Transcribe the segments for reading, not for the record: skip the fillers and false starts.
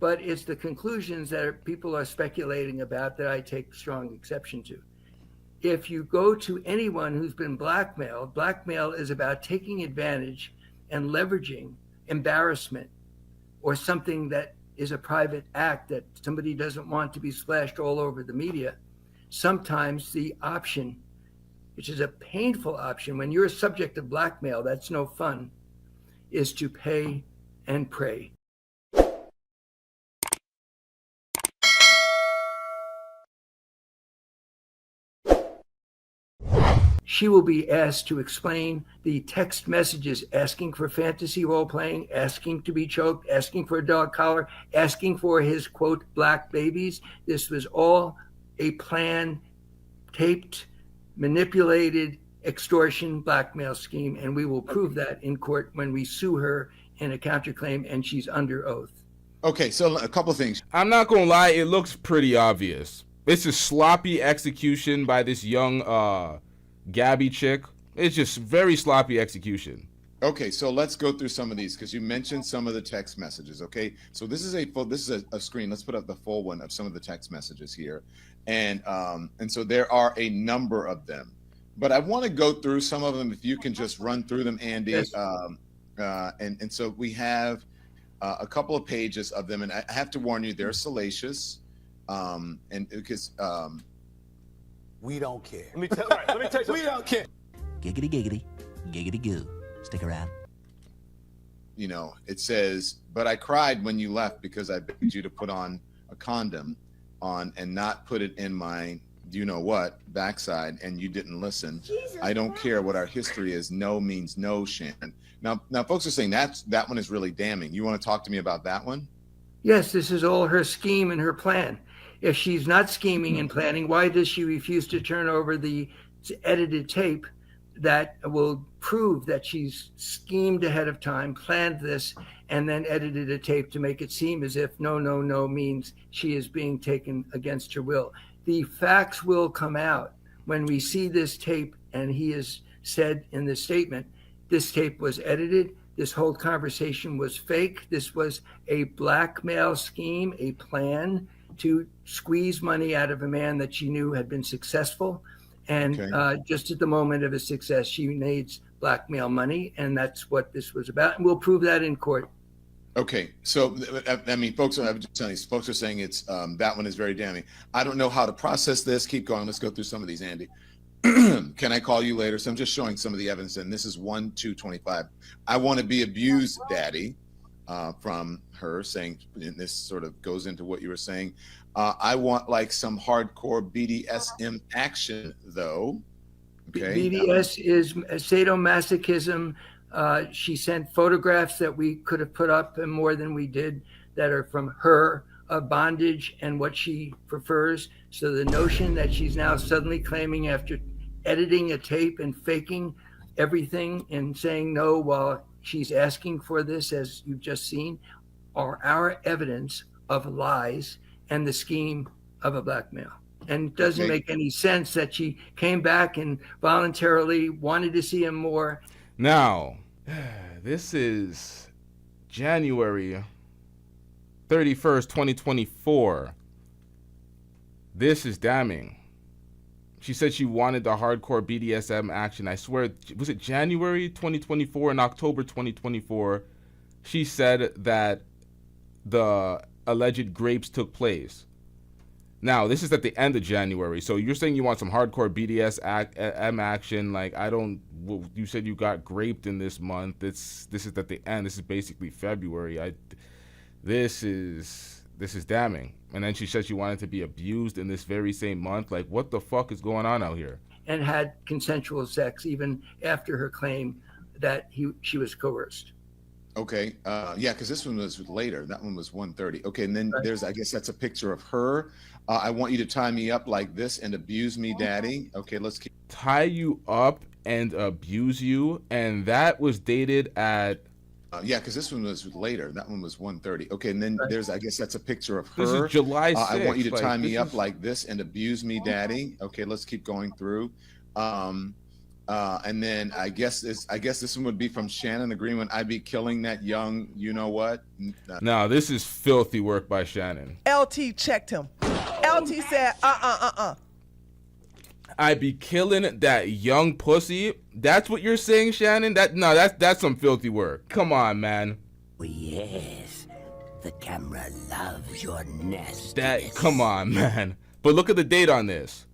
but it's the conclusions that people are speculating about that I take strong exception to. If you go to anyone who's been blackmailed, blackmail is about taking advantage and leveraging embarrassment or something that is a private act that somebody doesn't want to be splashed all over the media. Sometimes the option, which is a painful option, when you're a subject of blackmail, that's no fun, is to pay and pray. She will be asked to explain the text messages asking for fantasy role playing, asking to be choked, asking for a dog collar, asking for his quote, black babies. This was all a plan, taped, manipulated, extortion, blackmail scheme, and we will prove that in court when we sue her in a counterclaim and she's under oath. Okay, so a couple of things. I'm not gonna lie, it looks pretty obvious. It's a sloppy execution by this young Gabby chick. It's just very sloppy execution. Okay, so let's go through some of these because you mentioned some of the text messages. Okay, so this is a screen. Let's put up the full one of some of the text messages here, and so there are a number of them, but I want to go through some of them if you can just run through them, Andy. Yes. And so we have a couple of pages of them, and I have to warn you, they're salacious, and because we don't care. Let me tell you. We don't care. Giggity, giggity, giggity goo. Stick around. you know, it says, "But I cried when you left because I begged you to put on a condom on and not put it in my, you know what, backside, and you didn't listen. I don't care what our history is. No means no, Shannon." Now, folks are saying that one is really damning. You want to talk to me about that one? Yes, this is all her scheme and her plan. If she's not scheming and planning, why does she refuse to turn over the edited tape that will prove that she's schemed ahead of time, planned this, and then edited a tape to make it seem as if no means she is being taken against her will? The facts will come out when we see this tape, and he has said in the statement, this tape was edited. This whole conversation was fake. This was a blackmail scheme, a plan to squeeze money out of a man that she knew had been successful. And just at the moment of his success, she needs blackmail money. And that's what this was about. And we'll prove that in court. Okay. So, I mean, folks are saying it's, that one is very damning. I don't know how to process this. Keep going. Let's go through some of these, Andy. Can I call you later? So I'm just showing some of the evidence, and this is 1/2/25. I want to be abused, Daddy, from her, saying, and this sort of goes into what you were saying. I want like some hardcore BDSM action, though. Okay. BDS is sadomasochism. She sent photographs that we could have put up, and more than we did, that are from her bondage and what she prefers. So the notion that she's now suddenly claiming, after editing a tape and faking everything and saying no while she's asking for this, as you've just seen, are our evidence of lies and the scheme of a blackmail. And it doesn't make any sense that she came back and voluntarily wanted to see him more. Now, this is January 31st, 2024. This is damning. She said she wanted the hardcore BDSM action. I swear, was it January 2024 and October 2024? She said that the alleged grapes took place. Now, this is at the end of January. So you're saying you want some hardcore BDSM action? Like, you said you got graped in this month. This is at the end. This is basically February. This is damning. And then she said she wanted to be abused in this very same month. Like, what the fuck is going on out here? And had consensual sex even after her claim that she was coerced. Okay. Yeah, because this one was later. That one was 1:30. Okay, and then there's, I guess that's a picture of her. I want you to tie me up like this and abuse me, Daddy. Okay, let's keep. Tie you up and abuse you, and that was dated at. Yeah, because this one was later. That one was 1:30. Okay, and then there's, I guess that's a picture of her. This is July 6th. I want you to tie me up like this and abuse me, Daddy. Okay, let's keep going through. And then I guess this one would be from Shannon agreeing I'd be killing that young, you know what? Now, this is filthy work by Shannon. LT checked him. LT said, I'd be killing that young pussy. That's what you're saying, Shannon? That's some filthy work. Come on, man. Oh, yes. The camera loves your nest. Come on, man. But look at the date on this.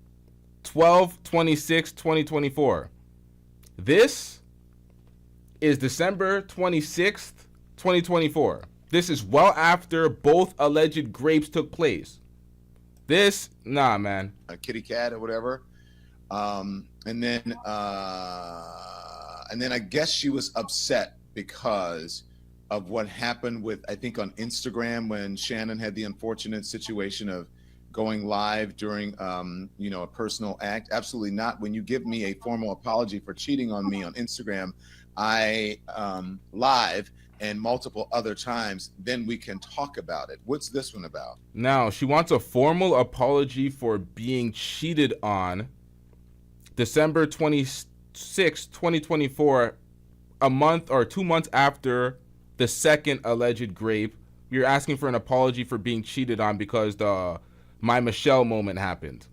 12/26/2024. This is December 26th, 2024. This is well after both alleged rapes took place. Nah, man. A kitty cat or whatever. And then I guess she was upset because of what happened with, I think, on Instagram when Shannon had the unfortunate situation of going live during, a personal act. Absolutely not. When you give me a formal apology for cheating on me on Instagram, I live and multiple other times, then we can talk about it. What's this one about? Now, she wants a formal apology for being cheated on December 26, 2024, a month or 2 months after the second alleged rape. You're asking for an apology for being cheated on because the My Michelle moment happened.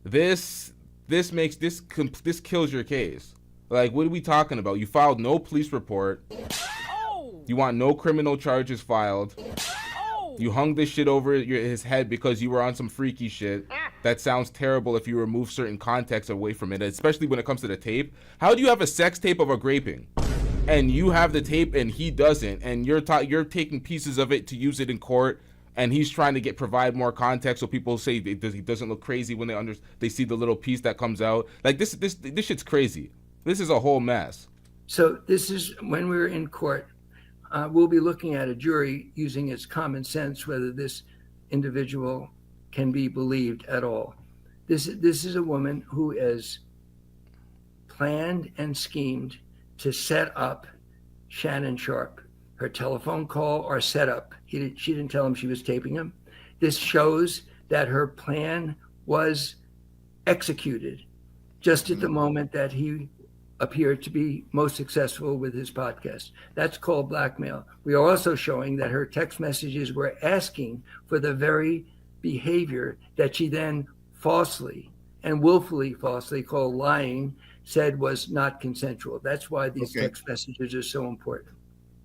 This kills your case. Like, what are we talking about? You filed no police report. You want no criminal charges filed. You hung this shit over his head because you were on some freaky shit. That sounds terrible if you remove certain context away from it, especially when it comes to the tape. How do you have a sex tape of a graping? And you have the tape and he doesn't, and you're taking pieces of it to use it in court, and he's trying to provide more context so people say he doesn't look crazy when they see the little piece that comes out. Like, this shit's crazy. This is a whole mess. So this is when we're in court. We'll be looking at a jury using its common sense whether this individual can be believed at all. This is a woman who has planned and schemed to set up Shannon Sharpe. Her telephone call or setup. She didn't tell him she was taping him. This shows that her plan was executed just at the moment that he appeared to be most successful with his podcast. That's called blackmail. We are also showing that her text messages were asking for the very behavior that she then falsely and willfully falsely called lying said was not consensual. That's why these text messages are so important.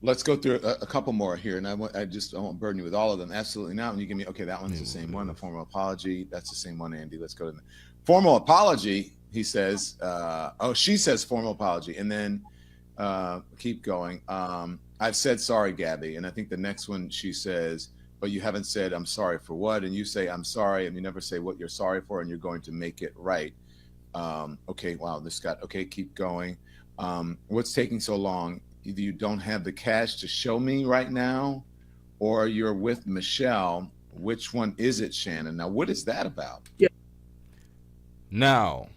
Let's go through a couple more here, and I won't burden you with all of them. Absolutely not. When you give me, okay, that one's the same one. The formal apology, that's the same one, Andy. Let's go to the formal apology. He says, she says formal apology, and then keep going. I've said sorry, Gabby, and I think the next one she says, but you haven't said I'm sorry for what, and you say I'm sorry, and you never say what you're sorry for, and you're going to make it right. Okay, wow, keep going. What's taking so long? Either you don't have the cash to show me right now, or you're with Michelle. Which one is it, Shannon? Now, what is that about? Yeah. Now,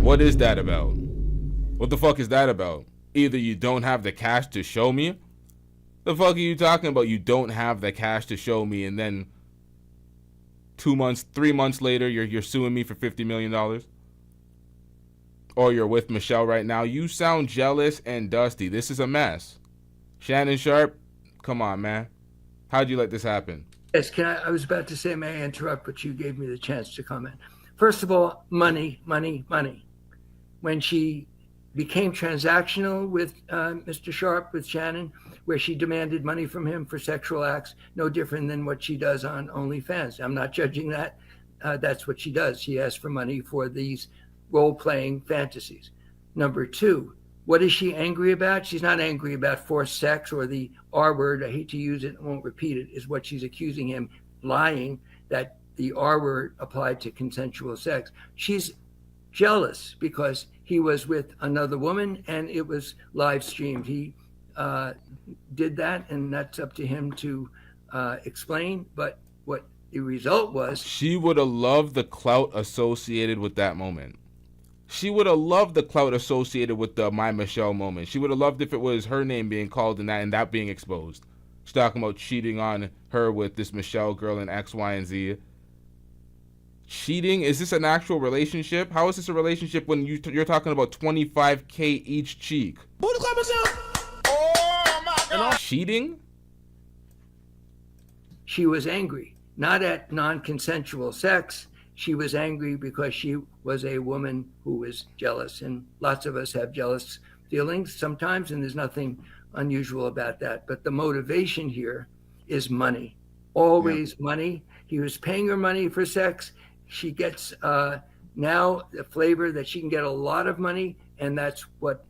what is that about? What the fuck is that about? Either you don't have the cash to show me. The fuck are you talking about? You don't have the cash to show me, and then 3 months later, you're suing me for $50 million? Or you're with Michelle right now? You sound jealous and dusty. This is a mess. Shannon Sharpe, come on, man. How'd you let this happen? Yes, I was about to say, may I interrupt, but you gave me the chance to comment. First of all, money. When she became transactional with Mr. Sharpe, with Shannon, where she demanded money from him for sexual acts, no different than what she does on OnlyFans. I'm not judging that. That's what she does. She asks for money for these role-playing fantasies. Number two, what is she angry about? She's not angry about forced sex or the R word. I hate to use it, I won't repeat it, is what she's accusing him, lying that the R word applied to consensual sex. She's jealous because he was with another woman and it was live streamed. He did that, and that's up to him to explain. But what the result was... She would have loved the clout associated with that moment. She would have loved the clout associated with the My Michelle moment. She would have loved if it was her name being called and that being exposed. She's talking about cheating on her with this Michelle girl and X, Y, and Z. cheating? Is this an actual relationship? How is this a relationship when you're talking about 25K each cheek? Oh my God. Cheating? She was angry, not at non-consensual sex. She was angry because she was a woman who was jealous, and lots of us have jealous feelings sometimes, and there's nothing unusual about that. But the motivation here is money, always money. He was paying her money for sex. She gets now the flavor that she can get a lot of money, and that's what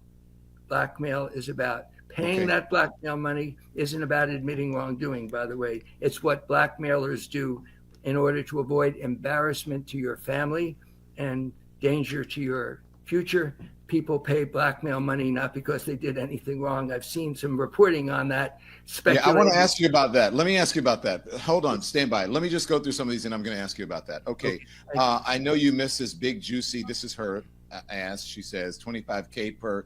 blackmail is about. Paying that blackmail money isn't about admitting wrongdoing, by the way. It's what blackmailers do in order to avoid embarrassment to your family and danger to your future. People pay blackmail money not because they did anything wrong. I've seen some reporting on that. Yeah, I want to ask you about that. Let me ask you about that. Hold on, stand by. Let me just go through some of these, and I'm going to ask you about that. Okay. I know you missed this big juicy. This is her ass. She says 25K per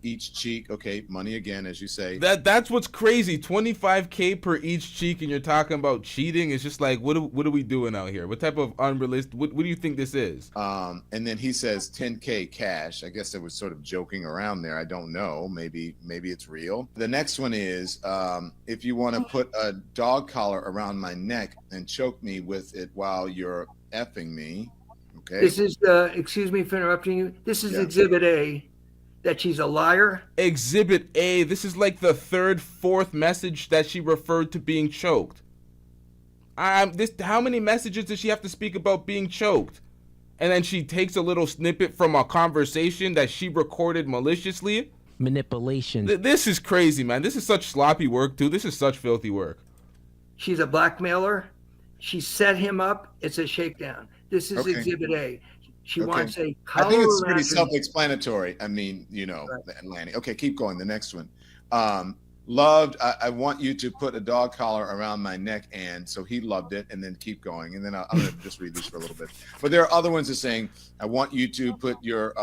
each cheek. Okay, money again, as you say. That's what's crazy. 25K per each cheek, and you're talking about cheating. It's just like, what are we doing out here? What type of unrealistic? What do you think this is? And then he says 10K cash. I guess it was sort of joking around there. I don't know. Maybe it's real. The next one is if you want to put a dog collar around my neck and choke me with it while you're effing me. Okay. This is excuse me for interrupting you. This is Exhibit A. That she's a liar. Exhibit A. This is like the third, fourth message that she referred to being choked. How many messages does she have to speak about being choked? And then she takes a little snippet from a conversation that she recorded maliciously. Manipulation. This is crazy, man. This is such sloppy work, too. This is such filthy work. She's a blackmailer. She set him up. It's a shakedown. This is Exhibit A. She wants a collar. I think it's pretty self-explanatory. I mean, you know, Lanny. Okay, keep going. The next one. Loved, I want you to put a dog collar around my neck, and so he loved it, and then keep going. And then I'm going to just read these for a little bit. But there are other ones that saying, I want you to put your,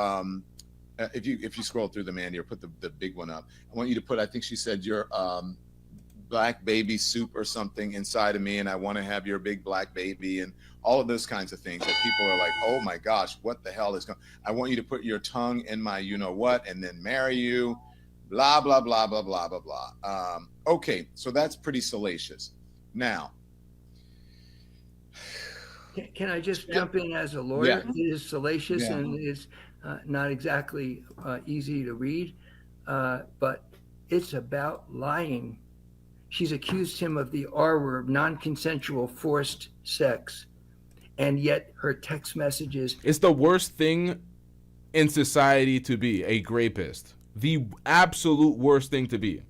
if you scroll through them, Andy, or put the big one up. I want you to put, I think she said, your black baby soup or something inside of me, and I want to have your big black baby, and all of those kinds of things that people are like, oh my gosh, what the hell is going? I want you to put your tongue in my you know what, and then marry you, blah blah blah blah blah blah blah. Okay, so that's pretty salacious. Now, can I just jump in as a lawyer? It is salacious and it is not exactly easy to read, but it's about lying. She's accused him of the R word, non-consensual forced sex. And yet her text messages. It's the worst thing in society to be a rapist. The absolute worst thing to be.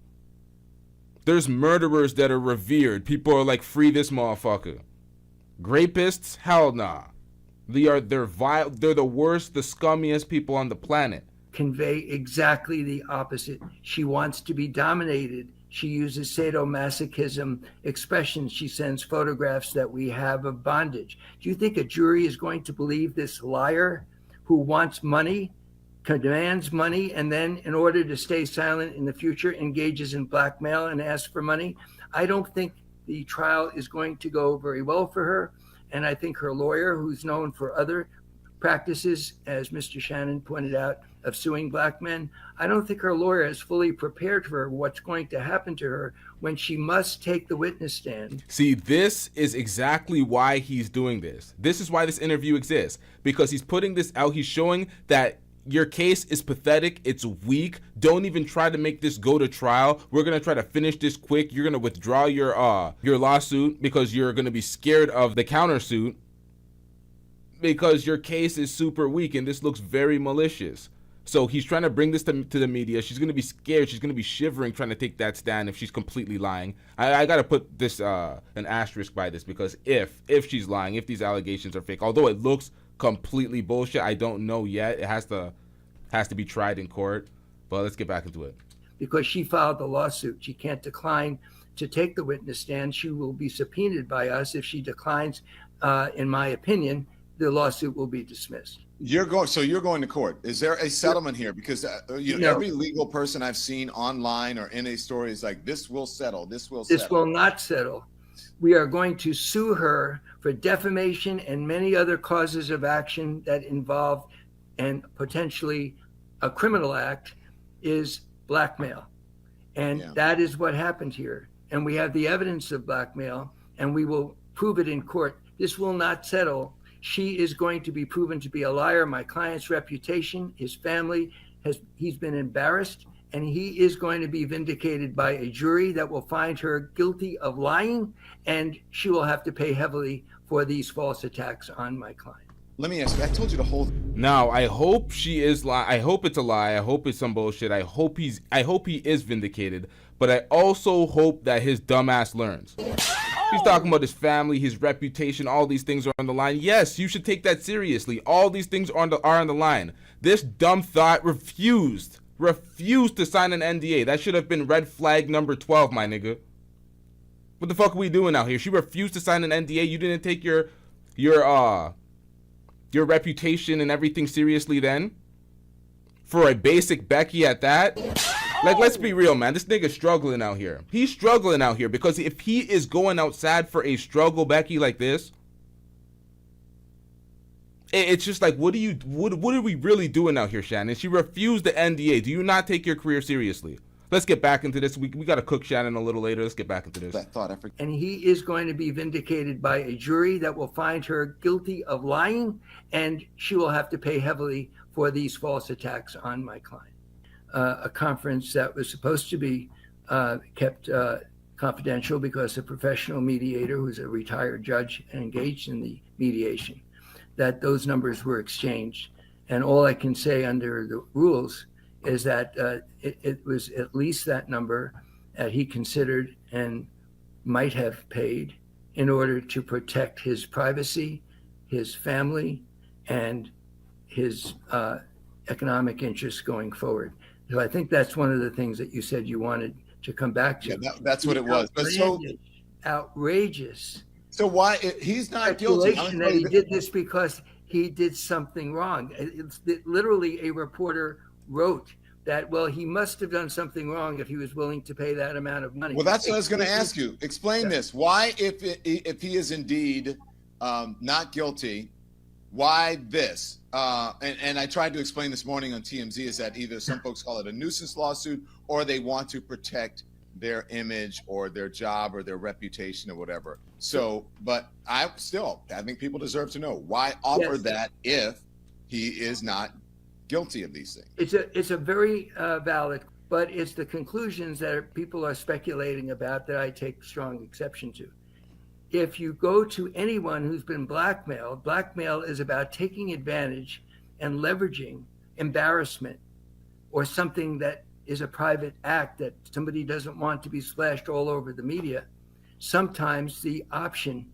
There's murderers that are revered. People are like, free this motherfucker. Rapists? Hell nah. They're vile. They're the worst, the scummiest people on the planet. Convey exactly the opposite. She wants to be dominated. She uses sadomasochism expressions. She sends photographs that we have of bondage. Do you think a jury is going to believe this liar who wants money, demands money, and then in order to stay silent in the future, engages in blackmail and asks for money? I don't think the trial is going to go very well for her. And I think her lawyer, who's known for other practices, as Mr. Shannon pointed out, of suing black men, I don't think her lawyer is fully prepared for what's going to happen to her when she must take the witness stand. See, this is exactly why he's doing this. This is why this interview exists, because he's putting this out. He's showing that your case is pathetic. It's weak. Don't even try to make this go to trial. We're going to try to finish this quick. You're going to withdraw your lawsuit because you're going to be scared of the countersuit because your case is super weak and this looks very malicious. So he's trying to bring this to the media. She's going to be scared. She's going to be shivering trying to take that stand if she's completely lying. I got to put this an asterisk by this, because if she's lying, if these allegations are fake, although it looks completely bullshit, I don't know yet. It has to be tried in court. But let's get back into it. Because she filed the lawsuit. She can't decline to take the witness stand. She will be subpoenaed by us. If she declines, in my opinion, the lawsuit will be dismissed. You're going to court. Is there a settlement here? Because No. every legal person I've seen online or in a story is like, this will settle. This will This settle. will not settle. We are going to sue her for defamation and many other causes of action that involve and potentially a criminal act is blackmail. And that is what happened here. And we have the evidence of blackmail, and we will prove it in court. This will not settle. She is going to be proven to be a liar. My client's reputation, his family, he's been embarrassed, and he is going to be vindicated by a jury that will find her guilty of lying, and she will have to pay heavily for these false attacks on my client. Let me ask you, I told you to hold. Now, I hope she is I hope it's a lie. I hope it's some bullshit. I hope he is vindicated. But I also hope that his dumbass learns. He's talking about his family, his reputation, all these things are on the line. Yes, you should take that seriously. All these things are on the line. This dumb thought refused to sign an NDA. That should have been red flag number 12, my nigga. What the fuck are we doing out here? She refused to sign an NDA. You didn't take your reputation and everything seriously then? For a basic Becky at that? Like, let's be real, man. This nigga's struggling out here. He's struggling out here because if he is going outside for a struggle Becky like this, it's just like, what are we really doing out here, Shannon? She refused the NDA. Do you not take your career seriously? Let's get back into this. We got to cook Shannon a little later. Let's get back into this. That thought, and he is going to be vindicated by a jury that will find her guilty of lying, and she will have to pay heavily for these false attacks on my client. A conference that was supposed to be kept confidential because a professional mediator who's a retired judge and engaged in the mediation, that those numbers were exchanged. And all I can say under the rules is that it was at least that number that he considered and might have paid in order to protect his privacy, his family, and his economic interests going forward. So I think that's one of the things that you said you wanted to come back to. Yeah, that's what it was. But so outrageous. So why he's not guilty? That he did this because he did something wrong. It's literally a reporter wrote that, well, he must have done something wrong if he was willing to pay that amount of money. Well, that's what I was going to ask you. Explain this. Why, if he is indeed not guilty, why this? And I tried to explain this morning on TMZ is that either some folks call it a nuisance lawsuit or they want to protect their image or their job or their reputation or whatever. So, but I think people deserve to know why offer that if he is not guilty of these things. It's a very valid, but it's the conclusions that people are speculating about that I take strong exception to. If you go to anyone who's been blackmailed, blackmail is about taking advantage and leveraging embarrassment or something that is a private act that somebody doesn't want to be splashed all over the media. Sometimes the option,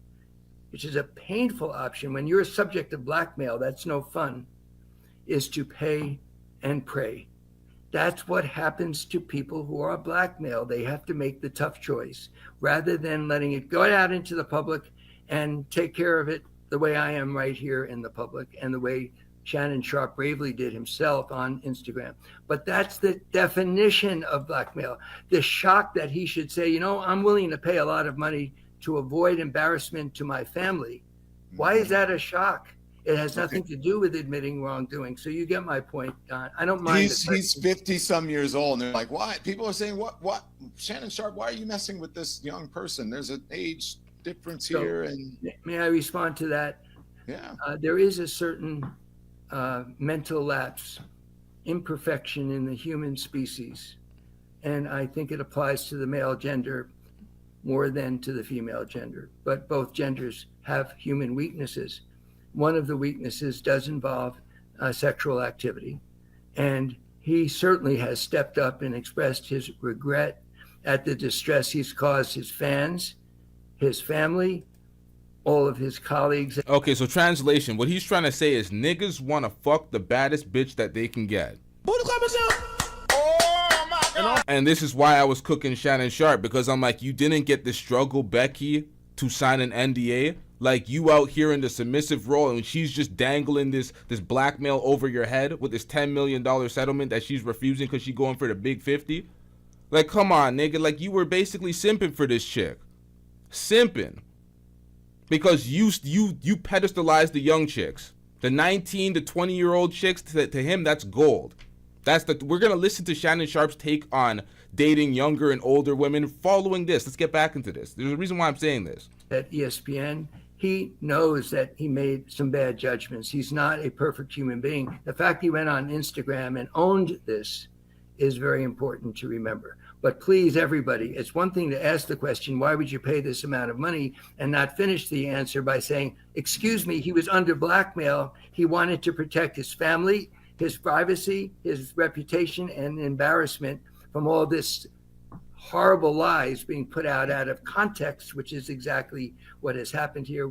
which is a painful option, when you're a subject of blackmail, that's no fun, is to pay and pray. That's what happens to people who are blackmailed. They have to make the tough choice rather than letting it go out into the public and take care of it the way I am right here in the public and the way Shannon Sharpe bravely did himself on Instagram. But that's the definition of blackmail. The shock that he should say, I'm willing to pay a lot of money to avoid embarrassment to my family. Why is that a shock? It has nothing to do with admitting wrongdoing. So you get my point, Don. I don't mind. He's 50 some years old, and they're like, why? People are saying, what? Shannon Sharpe, why are you messing with this young person? There's an age difference here. And may I respond to that? Yeah. There is a certain mental lapse, imperfection in the human species. And I think it applies to the male gender more than to the female gender. But both genders have human weaknesses. One of the weaknesses does involve sexual activity. And he certainly has stepped up and expressed his regret at the distress he's caused his fans, his family, all of his colleagues. Okay, so translation. What he's trying to say is niggas want to fuck the baddest bitch that they can get. Oh my God. And this is why I was cooking Shannon Sharpe, because I'm like, you didn't get the struggle Becky to sign an NDA. Like, you out here in the submissive role, and she's just dangling this blackmail over your head with this $10 million settlement that she's refusing because she's going for the big 50. Like, come on, nigga. Like, you were basically simping for this chick. simping because you pedestalize the young chicks, the 19 to 20-year-old chicks. To him, that's gold. We're gonna listen to Shannon Sharpe's take on dating younger and older women following this. Let's get back into this. There's a reason why I'm saying this. At ESPN, he knows that he made some bad judgments. He's not a perfect human being. The fact he went on Instagram and owned this is very important to remember. But please, everybody, it's one thing to ask the question, why would you pay this amount of money, and not finish the answer by saying, excuse me, he was under blackmail. He wanted to protect his family, his privacy, his reputation, and embarrassment from all this horrible lies being put out of context, which is exactly what has happened here.